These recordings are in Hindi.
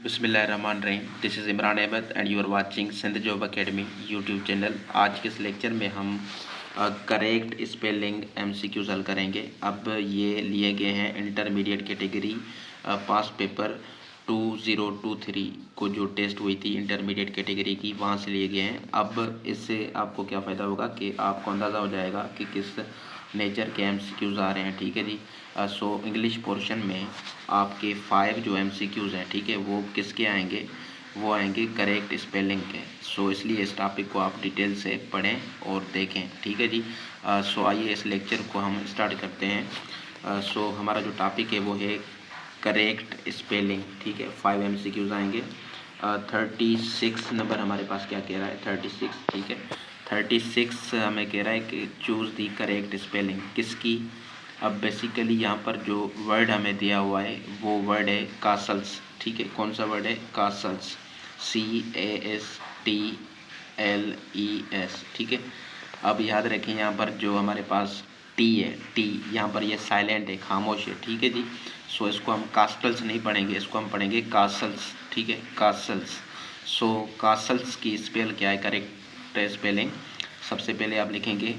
बिस्मिल्लाहिर्रहमानिर्रहीम। This is Imran Ahmed and you are watching Sindh job academy YouTube channel. आज के इस लेक्चर में हम करेक्ट स्पेलिंग एमसीक्यूज हल करेंगे। अब ये लिए गए हैं इंटरमीडिएट कैटेगरी पास पेपर 2023 को जो टेस्ट हुई थी इंटरमीडिएट कैटेगरी की, वहाँ से लिए गए हैं। अब इससे आपको क्या फ़ायदा होगा कि आपको अंदाज़ा हो जाएगा कि किस नेचर के एमसीक्यूज आ रहे हैं। ठीक है जी। सो इंग्लिश पोर्शन में आपके 5 जो एमसीक्यूज हैं, ठीक है, वो किसके आएंगे? वो आएंगे करेक्ट स्पेलिंग के। सो इसलिए इस टॉपिक को आप डिटेल से पढ़ें और देखें। ठीक है जी। सो आइए इस लेक्चर को हम स्टार्ट करते हैं। सो हमारा जो टॉपिक है वो है करेक्ट स्पेलिंग। ठीक है, 5 एमसीक्यूज आएंगे। 36 नंबर हमारे पास क्या कह रहा है? 36। ठीक है, 36 हमें कह रहा है कि चूज़ दी करेक्ट स्पेलिंग किसकी। अब बेसिकली यहाँ पर जो वर्ड हमें दिया हुआ है वो वर्ड है कासल्स। ठीक है, कौन सा वर्ड है? Castles, CASTLES। ठीक है, अब याद रखें यहाँ पर जो हमारे पास टी है, टी यहाँ पर ये साइलेंट है, खामोश है। ठीक है जी। सो इसको हम कास्टल्स नहीं पढ़ेंगे, इसको हम पढ़ेंगे कासल्स। ठीक है, कासल्स। सो कासल्स की स्पेल क्या है? करेक्ट स्पेलिंग सबसे पहले आप लिखेंगे,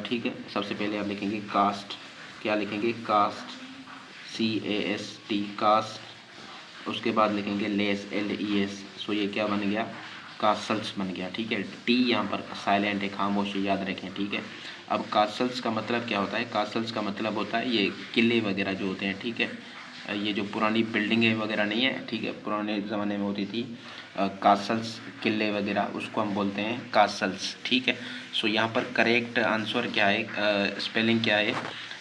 ठीक है, सबसे पहले आप लिखेंगे कास्ट। क्या लिखेंगे? Cast, CAST, cast. उसके बाद लिखेंगे लेस, LES। सो ये क्या बन गया? कासल्स बन गया। ठीक है, टी यहाँ पर साइलेंट है, खामोश है, याद रखें। ठीक है, अब कासल्स का मतलब क्या होता है? कासल्स का मतलब होता है ये किले वगैरह जो होते हैं। ठीक है, ये जो पुरानी बिल्डिंगें वगैरह नहीं है, ठीक है, पुराने ज़माने में होती थी कासल्स, किले वगैरह, उसको हम बोलते हैं कासल्स। ठीक है, सो यहाँ पर करेक्ट आंसर क्या है, स्पेलिंग क्या है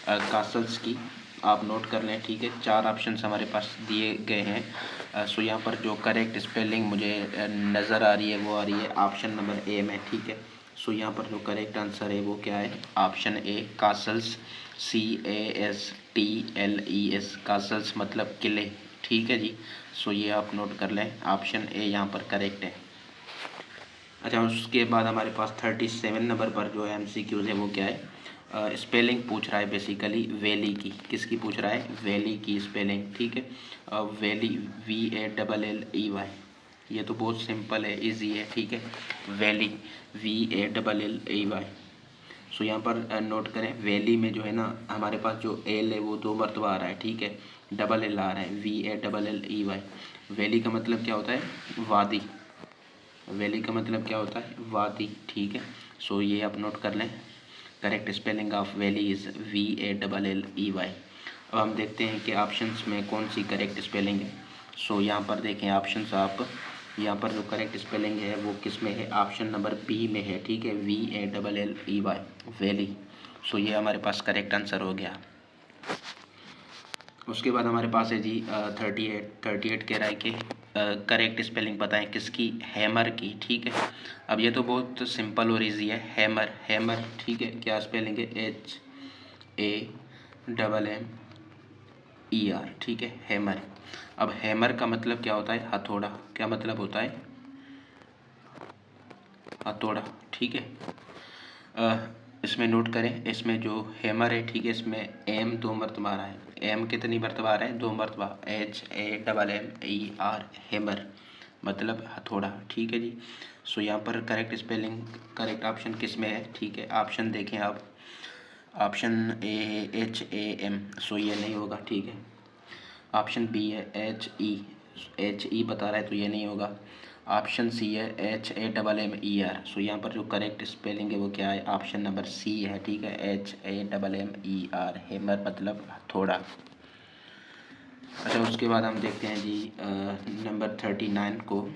कासल्स की, आप नोट कर लें। ठीक है, 4 ऑप्शंस हमारे पास दिए गए हैं। सो यहाँ पर जो करेक्ट स्पेलिंग मुझे नज़र आ रही है वो आ रही है ऑप्शन नंबर ए में। ठीक है, सो यहाँ पर जो करेक्ट आंसर है वो क्या है? Option A, castles, CASTLES, castles मतलब किले। ठीक है जी। सो ये आप नोट कर लें, ऑप्शन ए यहाँ पर करेक्ट है। अच्छा, उसके बाद हमारे पास 37 नंबर पर जो एमसीक्यूज है वो क्या है? स्पेलिंग पूछ रहा है बेसिकली वैली की। किसकी पूछ रहा है? वैली की स्पेलिंग। ठीक है, वैली, VALLEY। ये तो बहुत सिंपल है, इजी है। ठीक है, वैली, VALLEY। सो यहाँ पर नोट करें, वैली में जो है ना हमारे पास जो एल है वो 2 मरतबा आ रहा है। ठीक है, डबल एल आ रहा है, VALLEY। वैली का मतलब क्या होता है? वादी। वैली का मतलब क्या होता है? वादी। ठीक है, सो ये आप नोट कर लें। Correct spelling of valley is VALLEY। अब हम देखते हैं कि ऑप्शंस में कौन सी करेक्ट स्पेलिंग है। सो यहाँ पर देखें ऑप्शंस, आप यहाँ पर जो करेक्ट स्पेलिंग है वो किस में है? ऑप्शन नंबर बी में है। ठीक है, VALLEY, वैली। सो ये हमारे पास करेक्ट आंसर हो गया। उसके बाद हमारे पास है जी 38 कह रहा है कि करेक्ट स्पेलिंग बताएं किसकी? हैमर की। ठीक है, अब ये तो बहुत सिंपल और इजी है। Hammer, hammer. ठीक है, क्या स्पेलिंग है? HAMMER। ठीक है, हैमर। अब हैमर का मतलब क्या होता है? हथौड़ा। क्या मतलब होता है? हथौड़ा। ठीक है, इसमें नोट करें, इसमें जो हैमर है, ठीक है, इसमें एम 2 मरतबा आ रहा है। एम कितनी मरतबा आ रहा है? 2 मरतबा। HAMMER, हैमर मतलब हथौड़ा। ठीक है जी। सो यहाँ पर करेक्ट स्पेलिंग, करेक्ट ऑप्शन किस में है? ठीक है, ऑप्शन देखें आप, ऑप्शन ए है HAM। सो ये नहीं होगा। ठीक है, ऑप्शन बी है HE बता रहा है, तो ये नहीं होगा। ऑप्शन सी है HAMMER। सो यहाँ पर जो करेक्ट स्पेलिंग है वो क्या है? ऑप्शन नंबर सी है। ठीक है, HAMMER, हैमर मतलब हथौड़ा। अच्छा, उसके बाद हम देखते हैं जी नंबर 39 को।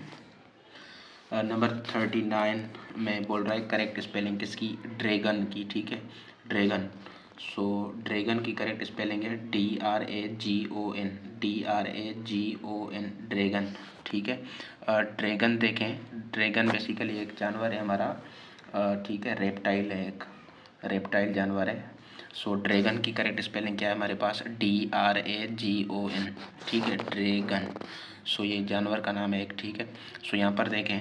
नंबर 39 में बोल रहा है करेक्ट स्पेलिंग किसकी? ड्रैगन की। ठीक है, ड्रैगन। सो ड्रैगन की करेक्ट स्पेलिंग है DRAGON, DRAGON, ड्रैगन। ठीक है, ड्रैगन देखें, ड्रैगन बेसिकली एक जानवर है हमारा, ठीक है, रेप्टाइल है, एक रेप्टाइल जानवर है। सो ड्रैगन की करेक्ट स्पेलिंग क्या है हमारे पास? DRAGON। ठीक है, ड्रैगन। सो ये जानवर का नाम है एक। ठीक है, सो यहाँ पर देखें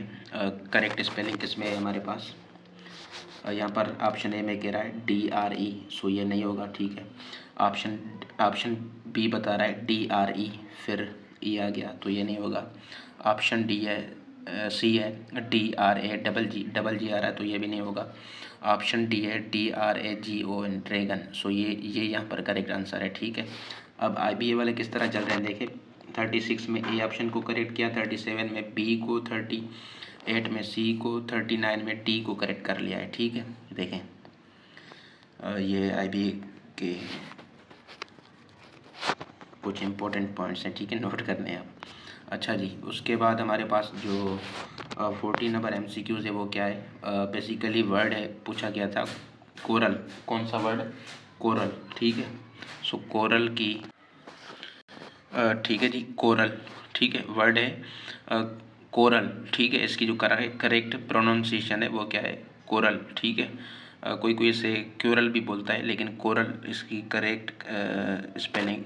करेक्ट स्पेलिंग किस में है हमारे पास? यहाँ पर ऑप्शन ए में कह रहा है DRE। सो ये नहीं होगा। ठीक है, ऑप्शन ऑप्शन बी बता रहा है DRE। फिर ई आ गया तो ये नहीं होगा। ऑप्शन डी है, सी है DRA डबल जी आ रहा है तो ये भी नहीं होगा। ऑप्शन डी है DRAGON ड्रैगन। सो ये यहाँ पर करेक्ट आंसर है, ठीक है। अब IBA वाले किस तरह चल रहे हैं देखें। 36 में ए ऑप्शन को करेक्ट किया, 37 में बी को, 38 में सी को, 39 में डी को करेक्ट कर लिया है, ठीक है। देखें ये IBA के कुछ इम्पोर्टेंट पॉइंट्स हैं, ठीक है, नोट करने हैं आप। अच्छा जी, उसके बाद हमारे पास जो 14 नंबर MCQs है वो क्या है। बेसिकली वर्ड है, पूछा गया था कोरल। कौन सा वर्ड? कोरल, ठीक है। सो कोरल की ठीक है जी, कोरल, ठीक है, वर्ड है कोरल, ठीक है। इसकी जो करेक्ट प्रोनाउंसिएशन है वो क्या है? कोरल, ठीक है। कोई कोई इसे क्यूरल भी बोलता है, लेकिन कोरल इसकी करेक्ट स्पेलिंग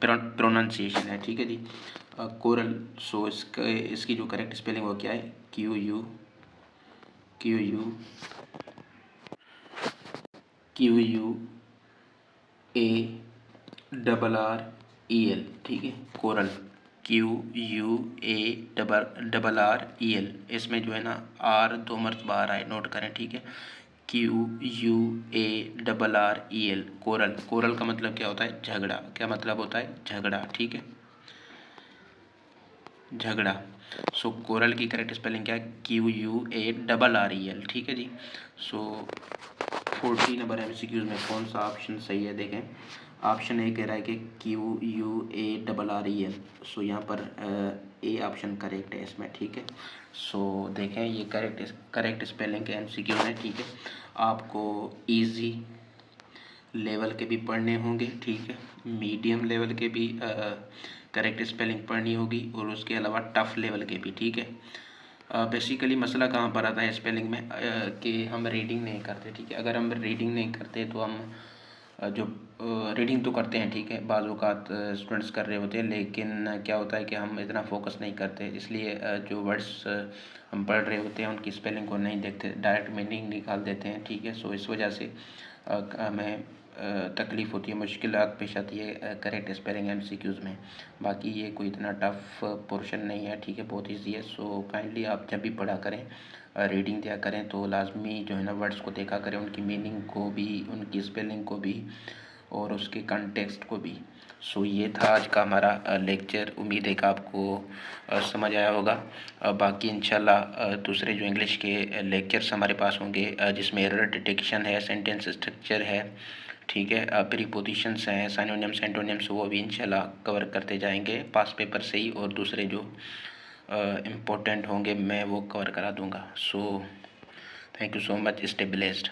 प्रोनाउंसिएशन है, ठीक है जी, कोरल। सो इसकी जो करेक्ट स्पेलिंग वो क्या है? QURREL, ठीक है, कोरल, QUARREL। इसमें जो है ना R 2 मर्त बाहर आए, नोट करें, ठीक है। QUARREL, coral. कोरल का मतलब क्या होता है? झगड़ा। क्या मतलब होता है? झगड़ा, ठीक है, झगड़ा। सो कोरल की करेक्ट स्पेलिंग क्या है? QUARREL, ठीक है जी। सो 14 नंबर MCQs में कौन सा ऑप्शन सही है देखें। ऑप्शन ए कह रहा है कि QUARREL। सो यहाँ पर ए ऑप्शन करेक्ट है इसमें, ठीक है। सो देखें ये करेक्ट स्पेलिंग के MCQ हैं, ठीक है। आपको इजी लेवल के भी पढ़ने होंगे, ठीक है, मीडियम लेवल के भी करेक्ट स्पेलिंग पढ़नी होगी, और उसके अलावा टफ़ लेवल के भी, ठीक है। बेसिकली मसला कहाँ पर आता है स्पेलिंग में कि हम रीडिंग नहीं करते, ठीक है। अगर हम रीडिंग नहीं करते तो हम जो रीडिंग तो करते हैं, ठीक है, बाज़ औक़ात स्टूडेंट्स कर रहे होते हैं, लेकिन क्या होता है कि हम इतना फोकस नहीं करते, इसलिए जो वर्ड्स हम पढ़ रहे होते हैं उनकी स्पेलिंग को नहीं देखते, डायरेक्ट मीनिंग निकाल देते हैं, ठीक है। सो इस वजह से हमें तकलीफ़ होती है, मुश्किलात पेश आती है करेक्ट स्पेलिंग MCQs में। बाकी ये कोई इतना टफ़ पोर्शन नहीं है, ठीक है, बहुत ईजी है। सो काइंडली आप जब भी पढ़ा करें, रीडिंग दिया करें, तो लाजमी जो है ना वर्ड्स को देखा करें, उनकी मीनिंग को भी, उनकी स्पेलिंग को भी, और उसके कंटेक्स्ट को भी। सो ये था आज का हमारा लेक्चर। उम्मीद है कि आपको समझ आया होगा। बाकी इंशाल्लाह दूसरे जो इंग्लिश के लेक्चर्स हमारे पास होंगे, जिसमें एरर डिटेक्शन है, सेंटेंस स्ट्रक्चर है, ठीक है, प्रीपोजिशंस हैं, सिनोनिम्स, एंटोनिम्स, वो भी इंशाल्लाह कवर करते जाएंगे पास पेपर से ही, और दूसरे जो इम्पोर्टेंट होंगे मैं वो कवर करा दूंगा। So thank you so much, stay blessed.